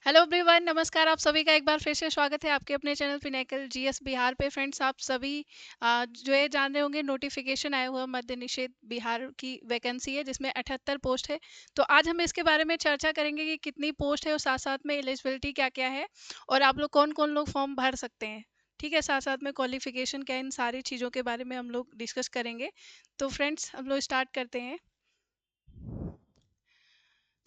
Hello everyone, नमस्कार। आप सभी का एक बार फिर से स्वागत है आपके अपने चैनल पिनेकल जीएस बिहार पे। फ्रेंड्स, आप सभी जो ये जान रहे होंगे, नोटिफिकेशन आया हुआ मद्य निषेध बिहार की वैकेंसी है जिसमें 78 पोस्ट है। तो आज हम इसके बारे में चर्चा करेंगे कि कितनी पोस्ट है और साथ साथ में एलिजिबिलिटी क्या क्या है और आप लोग कौन कौन लोग फॉर्म भर सकते हैं। ठीक है, साथ साथ में क्वालिफिकेशन क्या है, इन सारी चीज़ों के बारे में हम लोग डिस्कस करेंगे। तो फ्रेंड्स, हम लोग स्टार्ट करते हैं।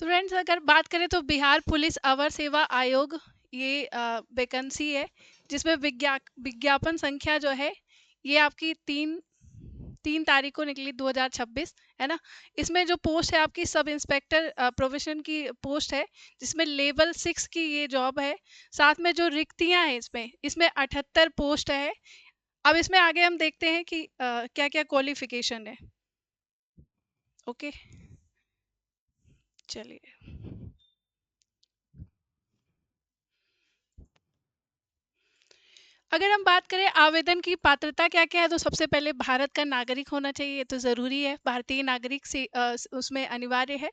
तो फ्रेंड्स, अगर बात करें तो बिहार पुलिस अवर सेवा आयोग ये वैकेंसी है जिसमें विज्ञापन संख्या जो है ये आपकी तीन तीन तारीख को निकली 2026, है ना। इसमें जो पोस्ट है आपकी सब इंस्पेक्टर प्रोविजन की पोस्ट है जिसमें लेवल 6 की ये जॉब है। साथ में जो रिक्तियां हैं इसमें इसमें 78 पोस्ट है। अब इसमें आगे हम देखते हैं कि क्या क्या क्वालिफिकेशन है। ओके, चलिए। अगर हम बात करें आवेदन की पात्रता क्या क्या है, तो सबसे पहले भारत का नागरिक होना चाहिए, ये तो ज़रूरी है। भारतीय नागरिक से उसमें अनिवार्य है।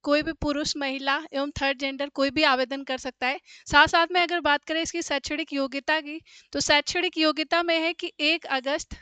कोई भी पुरुष, महिला एवं थर्ड जेंडर कोई भी आवेदन कर सकता है। साथ साथ में अगर बात करें इसकी शैक्षणिक योग्यता की, तो शैक्षणिक योग्यता में है कि 1 अगस्त,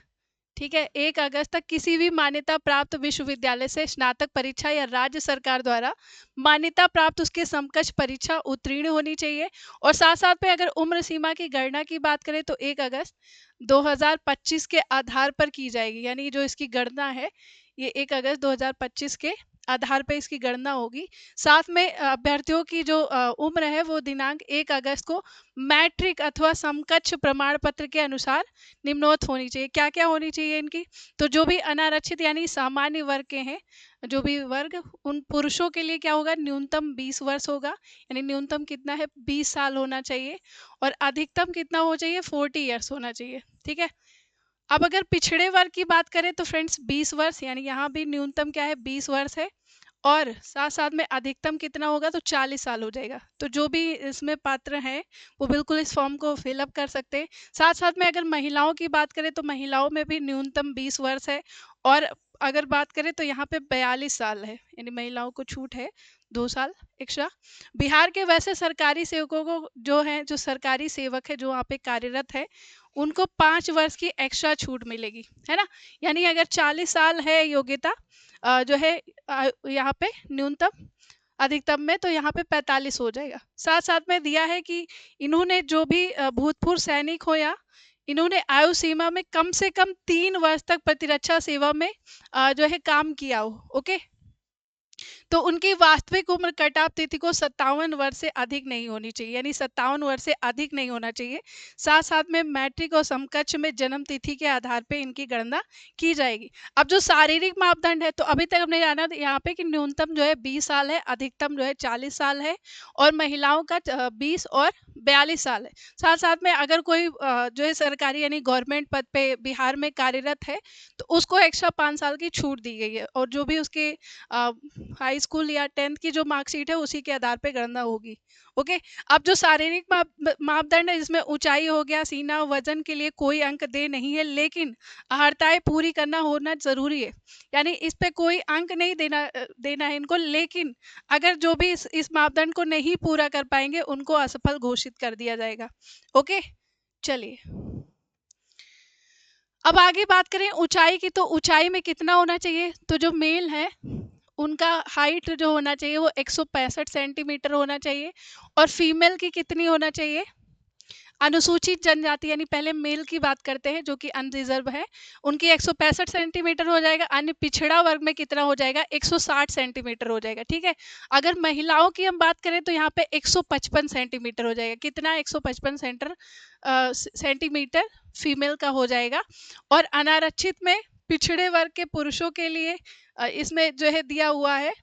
ठीक है, 1 अगस्त तक किसी भी मान्यता प्राप्त विश्वविद्यालय से स्नातक परीक्षा या राज्य सरकार द्वारा मान्यता प्राप्त उसके समकक्ष परीक्षा उत्तीर्ण होनी चाहिए। और साथ साथ में अगर उम्र सीमा की गणना की बात करें तो 1 अगस्त 2025 के आधार पर की जाएगी, यानी जो इसकी गणना है ये 1 अगस्त 2025 के आधार पर इसकी गणना होगी। साथ में अभ्यर्थियों की जो उम्र है वो दिनांक 1 अगस्त को मैट्रिक अथवा समकक्ष प्रमाण पत्र के अनुसार निम्नवत होनी चाहिए। क्या क्या होनी चाहिए इनकी, तो जो भी अनारक्षित यानी सामान्य वर्ग के हैं, जो भी वर्ग, उन पुरुषों के लिए क्या होगा, न्यूनतम 20 वर्ष होगा, यानी न्यूनतम कितना है, 20 साल होना चाहिए। और अधिकतम कितना हो चाहिए, 40 ईयर्स होना चाहिए। ठीक है। अब अगर पिछड़े वर्ग की बात करें तो फ्रेंड्स 20 वर्ष, यानी यहाँ भी न्यूनतम क्या है, 20 वर्ष है। और साथ साथ में अधिकतम कितना होगा, तो 40 साल हो जाएगा। तो जो भी इसमें पात्र हैं वो बिल्कुल इस फॉर्म को फिलअप कर सकते हैं। साथ साथ में अगर महिलाओं की बात करें तो महिलाओं में भी न्यूनतम 20 वर्ष है। और अगर बात करें तो यहाँ पे 42 साल है, यानी महिलाओं को छूट है 2 साल एक्स्ट्रा। बिहार के वैसे सरकारी सेवकों को जो है, जो सरकारी सेवक है जो वहाँ पे कार्यरत है, उनको 5 वर्ष की एक्स्ट्रा छूट मिलेगी, है ना। यानी अगर 40 साल है योग्यता जो है यहाँ पे न्यूनतम, अधिकतम में तो यहाँ पे 45 हो जाएगा। साथ साथ में दिया है कि इन्होंने जो भी भूतपूर्व सैनिक हो या इन्होंने आयु सीमा में कम से कम 3 वर्ष तक प्रतिरक्षा सेवा में जो है काम किया हो। ओके, तो उनकी वास्तविक उम्र कट ऑफ तिथि को 57 वर्ष से अधिक नहीं होनी चाहिए, यानी 57 वर्ष से अधिक नहीं होना चाहिए। साथ साथ में मैट्रिक और समकक्ष में जन्म तिथि के आधार पे इनकी गणना की जाएगी। अब जो शारीरिक मापदंड है, तो अभी तक हमने जाना यहाँ पे कि न्यूनतम जो है 20 साल है, अधिकतम जो है 40 साल है, और महिलाओं का 20 और 42 साल है। साथ साथ में अगर कोई जो है सरकारी यानी गवर्नमेंट पद पे बिहार में कार्यरत है तो उसको एक्स्ट्रा 5 साल की छूट दी गई है, और जो भी उसके हाई स्कूल या 10th की जो मार्कशीट है उसी के आधार पे गणना होगी। ओके। अब जो शारीरिक मापदंड है, जिसमें ऊंचाई हो गया, सीना, वजन के लिए कोई अंक दे नहीं है, लेकिन अहर्ताएं पूरी करना होना जरूरी है, यानी इस पे कोई अंक नहीं देना है इनको। लेकिन अगर जो भी इस मापदंड को नहीं पूरा कर पाएंगे उनको असफल घोषित कर दिया जाएगा। ओके, चलिए। अब आगे बात करें ऊंचाई की, तो ऊंचाई में कितना होना चाहिए, तो जो मेल है उनका हाइट जो होना चाहिए वो 165 सेंटीमीटर होना चाहिए। और फीमेल की कितनी होना चाहिए, अनुसूचित जनजाति यानी पहले मेल की बात करते हैं जो कि अनरिजर्व है, उनकी 165 सेंटीमीटर हो जाएगा। अन्य पिछड़ा वर्ग में कितना हो जाएगा, 160 सेंटीमीटर हो जाएगा। ठीक है। अगर महिलाओं की हम बात करें तो यहाँ पे 155 सेंटीमीटर हो जाएगा। कितना, 155 सेंटीमीटर फीमेल का हो जाएगा। और अनारक्षित में पिछड़े वर्ग के पुरुषों के लिए इसमें जो है दिया हुआ है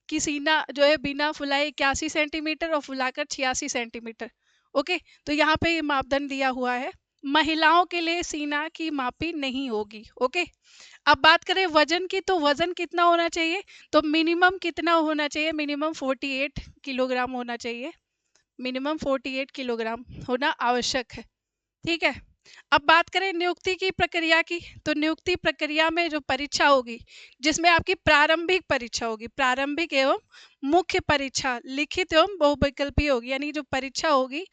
कि सीना जो है बिना फुलाए 81 सेंटीमीटर और फुलाकर 86 सेंटीमीटर। ओके, तो यहाँ पे ये मापदंड दिया हुआ है। महिलाओं के लिए सीना की मापी नहीं होगी। ओके। अब बात करें वजन की, तो वजन कितना होना चाहिए, तो मिनिमम कितना होना चाहिए, मिनिमम 48 किलोग्राम होना चाहिए। मिनिमम 48 किलोग्राम होना आवश्यक है। ठीक है। अब बात करें नियुक्ति की प्रक्रिया की, तो नियुक्ति प्रक्रिया में जो परीक्षा होगी, जिसमें आपकी प्रारंभिक परीक्षा होगी, प्रारंभिक एवं मुख्य परीक्षा लिखित एवं बहुविकल्पीय होगी, यानी जो परीक्षा होगी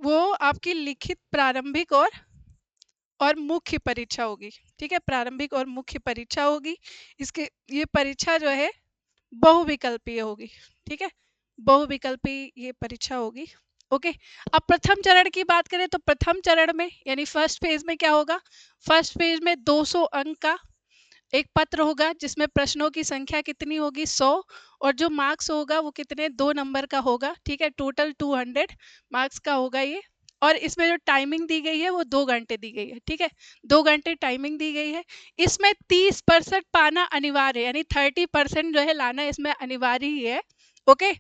वो आपकी लिखित प्रारंभिक और मुख्य परीक्षा होगी। ठीक है, प्रारंभिक और मुख्य परीक्षा होगी। इसके ये परीक्षा जो है बहुविकल्पीय होगी। ठीक है, बहुविकल्पीय ये परीक्षा होगी। ओके, अब प्रथम चरण की बात करें तो प्रथम चरण में यानी फर्स्ट फेज में क्या होगा, फर्स्ट फेज में 200 अंक का एक पत्र होगा जिसमें प्रश्नों की संख्या कितनी होगी, 100, और जो मार्क्स होगा वो कितने, 2 नंबर का होगा। ठीक है, टोटल 200 मार्क्स का होगा ये। और इसमें जो टाइमिंग दी गई है वो 2 घंटे दी गई है। ठीक है, 2 घंटे टाइमिंग दी गई है। इसमें 30% पाना अनिवार्य है, यानी 30% जो है लाना इसमें अनिवार्य ही है। ओके,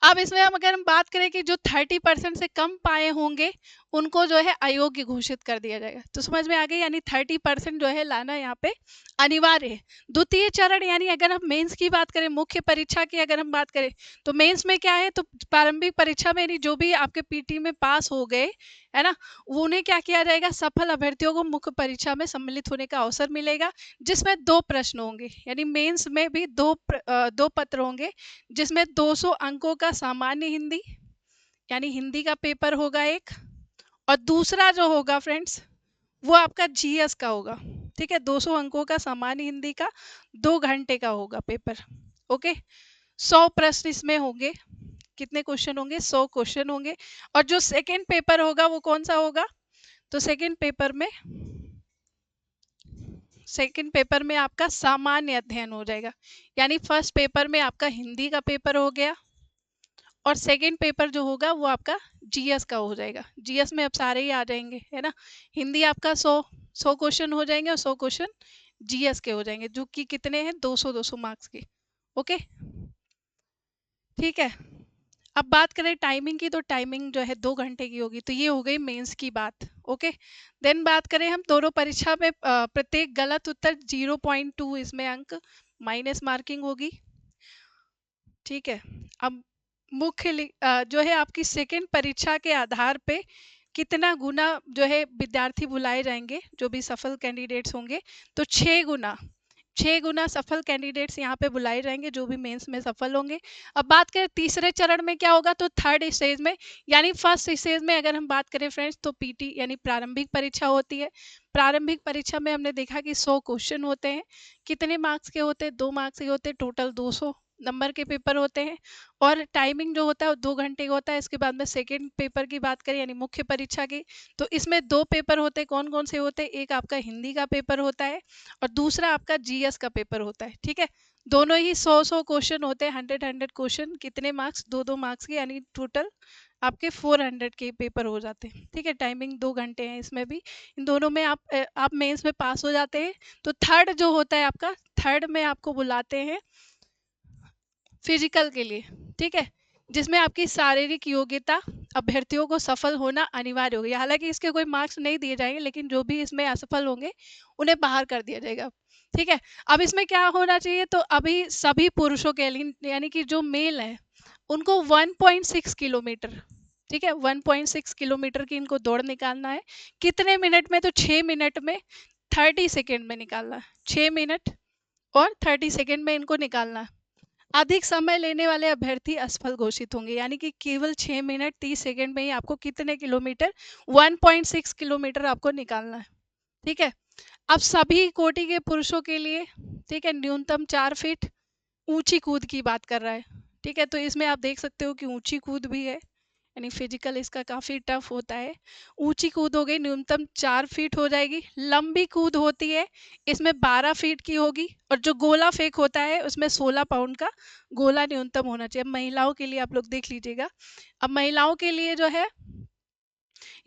अब इसमें अगर हम बात करें कि जो 30% से कम पाए होंगे उनको जो है अयोग्य घोषित कर दिया जाएगा। तो समझ में आ गई, यानी 30% जो है लाना यहाँ पे अनिवार्य है। द्वितीय चरण यानी अगर हम मेंस की बात करें, मुख्य परीक्षा की अगर हम बात करें, तो मेंस में क्या है, तो प्रारंभिक परीक्षा में यानी जो भी आपके पीटी में पास हो गए है ना, उन्हें क्या किया जाएगा, सफल अभ्यर्थियों को मुख्य परीक्षा में सम्मिलित होने का अवसर मिलेगा, जिसमें 2 प्रश्न होंगे, यानी मेंस में भी दो पत्र होंगे, जिसमें 200 अंकों का सामान्य हिंदी यानी हिंदी का पेपर होगा एक, और दूसरा जो होगा फ्रेंड्स वो आपका जीएस का होगा। ठीक है, 200 अंकों का सामान्य हिंदी का 2 घंटे का होगा पेपर। ओके, 100 प्रश्न इसमें होंगे। कितने क्वेश्चन होंगे, 100 क्वेश्चन होंगे। और जो सेकंड पेपर होगा वो कौन सा होगा, तो सेकंड पेपर में आपका सामान्य अध्ययन हो जाएगा, यानी फर्स्ट पेपर में आपका हिंदी का पेपर हो गया और सेकंड पेपर जो होगा वो आपका जीएस का हो जाएगा। जीएस में अब सारे ही आ जाएंगे, है ना। हिंदी आपका 100 क्वेश्चन हो जाएंगे और 100 क्वेश्चन जीएस के हो जाएंगे, जो कि कितने हैं, 200 मार्क्स के। ओके, ठीक है। अब बात करें टाइमिंग की, तो टाइमिंग जो है 2 घंटे की होगी। तो ये हो गई मेंस की बात। ओके, देन बात करें हम दोनों परीक्षा में प्रत्येक गलत उत्तर 0.2 इसमें अंक माइनस मार्किंग होगी। ठीक है, अब जो है आपकी सेकेंड परीक्षा के आधार पे कितना गुना जो है विद्यार्थी बुलाए जाएंगे, जो भी सफल कैंडिडेट्स होंगे, तो 6 गुना सफल कैंडिडेट्स यहाँ पे बुलाए जाएंगे, जो भी मेंस में सफल होंगे। अब बात करें तीसरे चरण में क्या होगा, तो थर्ड स्टेज में यानी फर्स्ट स्टेज में अगर हम बात करें फ्रेंड्स, तो पीटी यानी प्रारंभिक परीक्षा होती है। प्रारंभिक परीक्षा में हमने देखा कि 100 क्वेश्चन होते हैं। कितने मार्क्स के होते हैं, 2 मार्क्स के होते हैं, टोटल 200 नंबर के पेपर होते हैं। और टाइमिंग जो होता है वो 2 घंटे का होता है। इसके बाद में सेकेंड पेपर की बात करें यानी मुख्य परीक्षा की, तो इसमें 2 पेपर होते हैं। कौन कौन से होते हैं, एक आपका हिंदी का पेपर होता है और दूसरा आपका जीएस का पेपर होता है। ठीक है, दोनों ही 100 क्वेश्चन होते हैं, 100 क्वेश्चन, कितने मार्क्स, 2 मार्क्स के, यानी टोटल आपके 400 के पेपर हो जाते हैं। ठीक है, टाइमिंग 2 घंटे है इसमें भी। इन दोनों में आप मेंस में पास हो जाते हैं। तो थर्ड जो होता है आपका, थर्ड में आपको बुलाते हैं फिजिकल के लिए। ठीक है, जिसमें आपकी शारीरिक योग्यता अभ्यर्थियों को सफल होना अनिवार्य होगी। हालांकि इसके कोई मार्क्स नहीं दिए जाएंगे, लेकिन जो भी इसमें असफल होंगे उन्हें बाहर कर दिया जाएगा। ठीक है, अब इसमें क्या होना चाहिए, तो अभी सभी पुरुषों के लिए यानी कि जो मेल है उनको 1.6 किलोमीटर, ठीक है, 1.6 किलोमीटर की इनको दौड़ निकालना है। कितने मिनट में, तो 6 मिनट में 30 सेकेंड में निकालना है। 6 मिनट और 30 सेकेंड में इनको निकालना है। अधिक समय लेने वाले अभ्यर्थी असफल घोषित होंगे, यानी कि केवल 6 मिनट 30 सेकेंड में ही आपको कितने किलोमीटर, 1.6 किलोमीटर आपको निकालना है। ठीक है, अब सभी कोटि के पुरुषों के लिए, ठीक है, न्यूनतम 4 फीट ऊंची कूद की बात कर रहा है। ठीक है, तो इसमें आप देख सकते हो कि ऊंची कूद भी है, यानी फिजिकल इसका काफ़ी टफ होता है। ऊंची कूद हो गई, न्यूनतम 4 फीट हो जाएगी। लंबी कूद होती है, इसमें 12 फीट की होगी। और जो गोला फेंक होता है उसमें 16 पाउंड का गोला न्यूनतम होना चाहिए। अब महिलाओं के लिए आप लोग देख लीजिएगा। अब महिलाओं के लिए जो है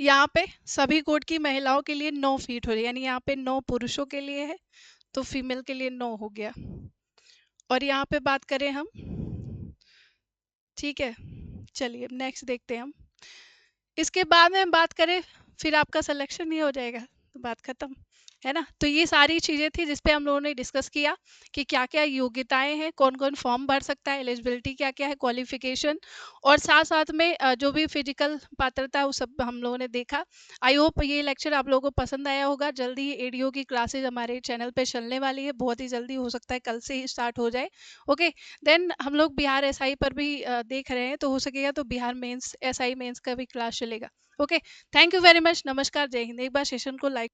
यहाँ पे सभी कोर्ट की महिलाओं के लिए 9 फीट हो रही है, यानी यहाँ पे 9 पुरुषों के लिए है, तो फीमेल के लिए 9 हो गया। और यहाँ पे बात करें हम, ठीक है, चलिए नेक्स्ट देखते हैं हम। इसके बाद में बात करें, फिर आपका सिलेक्शन ही हो जाएगा, तो बात खत्म। है ना? तो ये सारी चीज़ें थी जिस पे हम लोगों ने डिस्कस किया कि क्या-क्या योग्यताएँ हैं, कौन-कौन फॉर्म भर सकता है, एलिजिबिलिटी क्या-क्या है, क्वालिफ़िकेशन और साथ-साथ में जो भी फिज़िकल पात्रता है वो सब हम लोगों ने देखा। आई होप ये लेक्चर आप लोगों को पसंद आया होगा। जल्दी ही एडीओ की क्लासेज़ हमारे चैनल पे चलने वाली है, बहुत ही जल्दी हो सकता है कल से ही स्टार्ट हो जाए। ओके, देन हम लोग बिहार एसआई पर भी देख रहे हैं, तो हो सकेगा तो बिहार मेंस एसआई मेंस का भी क्लास चलेगा। Okay, thank you very much. नमस्कार, जय हिंद। एक बार सेशन को लाइक